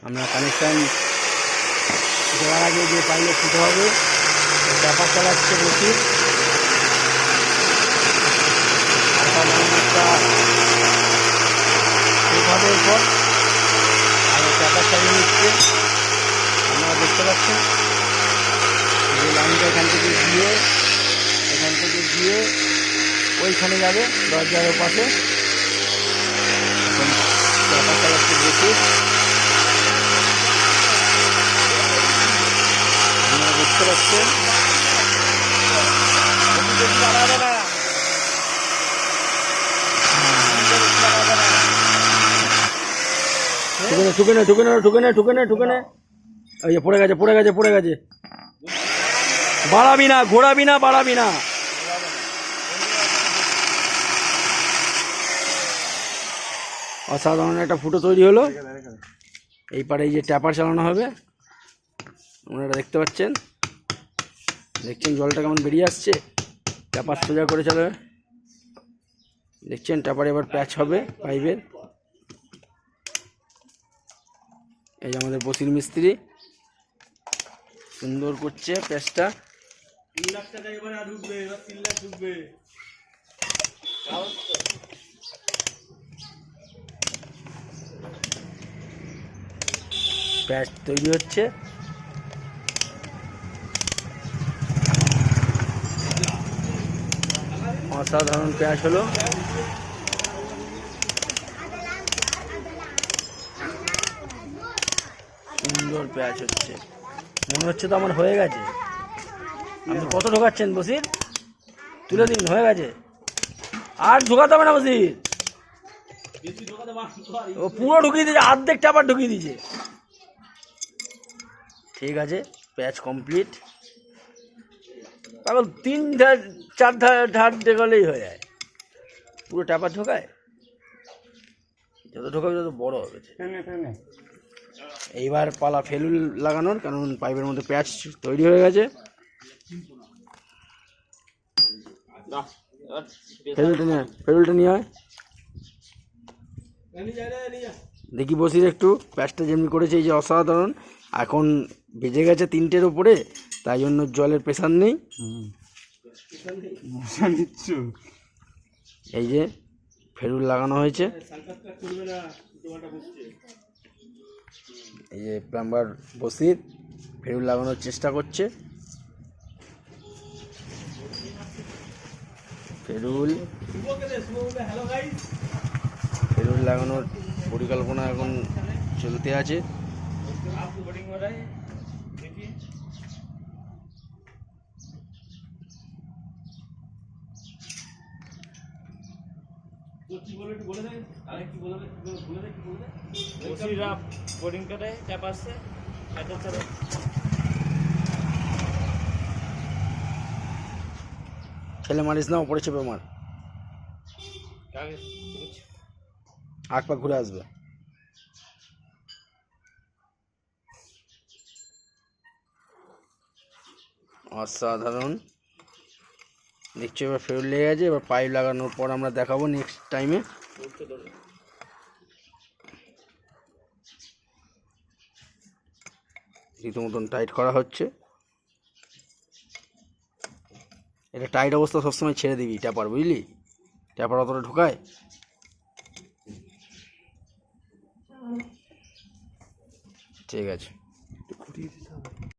আমরা কানেকশান দেওয়ার আগে যে পাইলে ফুটো হবে ব্যাপার চালাচ্ছে বসি হবে এরপর আগে চাপা চালিয়ে নিচ্ছে। আপনারা দেখতে পাচ্ছেন এই লাইনটা এখান থেকে গিয়ে ওইখানে যাবে দরজার ওপাশে। এখন চাপা চালাচ্ছে বসি, আপনারা দেখতে পাচ্ছেন। ঠুকে নে ওই যে পড়ে গেছে। বাড়াবি না, ঘোরাবি না, বাড়াবি না। অসাধারণ একটা ফুটো তৈরি হলো। এই পারে এই যে ট্যাপার চালানো হবে, আপনারা দেখতে পাচ্ছেন। দেখছেন জলটা কেমন বেরিয়ে আসছে। ট্যাপার সোজা করে চালাবে, দেখছেন। ট্যাপার এবার প্যাচ হবে পাইপের। এই যে আমাদের বসির মিস্ত্রি সুন্দর করছে প্যাচটা। 3 লাখ টাকা এবার ঢুকবে, এবার 3 লাখ ঢুকবে। প্যাচ তৈরি হচ্ছে। অসাধারণ প্যাচ হলো। সুন্দর প্যাচ হচ্ছে। মনে হচ্ছে তো আমার হয়ে গেছে। আপনি কত ঢোকাচ্ছেন বসির? তুলে দিন, হয়ে গেছে। আর ঢোকাতে হবে না বসির, ও পুরো ঢুকিয়ে দিয়েছে, অর্ধেক টাপার ঢুকিয়ে দিয়েছে। ঠিক আছে, প্যাচ কমপ্লিট। পাগল 3-4 ধার ঢোকালেই হয়ে যায়। পুরো টাপার ঢোকায়, যত ঢোকাবে তত বড় হবে। এইবার পালা ফেলুল লাগানোর, কারণ পাইপের মধ্যে প্যাচ তৈরি হয়ে গেছে। ফেলুলটা নিয়ে হয় দেখি বসির একটু। প্যাচটা যেমনি করেছে, এই যে অসাধারণ। এখন বেজে গেছে 3টের ওপরে, তাই জন্য জলের প্রেশার নেই। এই যে ফেলুল লাগানো হয়েছে। এই যে প্লাম্বার বসির ফেরুল লাগানোর চেষ্টা করছে। ফেরুল লাগানোর পরিকল্পনা এখন চলতে আছে। ছেলে মারিস না, ওপরে চেপে মার, হাত পা ঘুরে আসবে। অসাধারণ দেখছি। এবার ফেরুল লেগে গেছে। এবার পাইপ লাগানোর পর আমরা দেখাবো নেক্সট টাইমে। রীতিমতন টাইট করা হচ্ছে। এটা টাইট অবস্থা সবসময় ছেড়ে দিবি ট্যাপার, বুঝলি? ট্যাপার অতটা ঢোকায়। ঠিক আছে।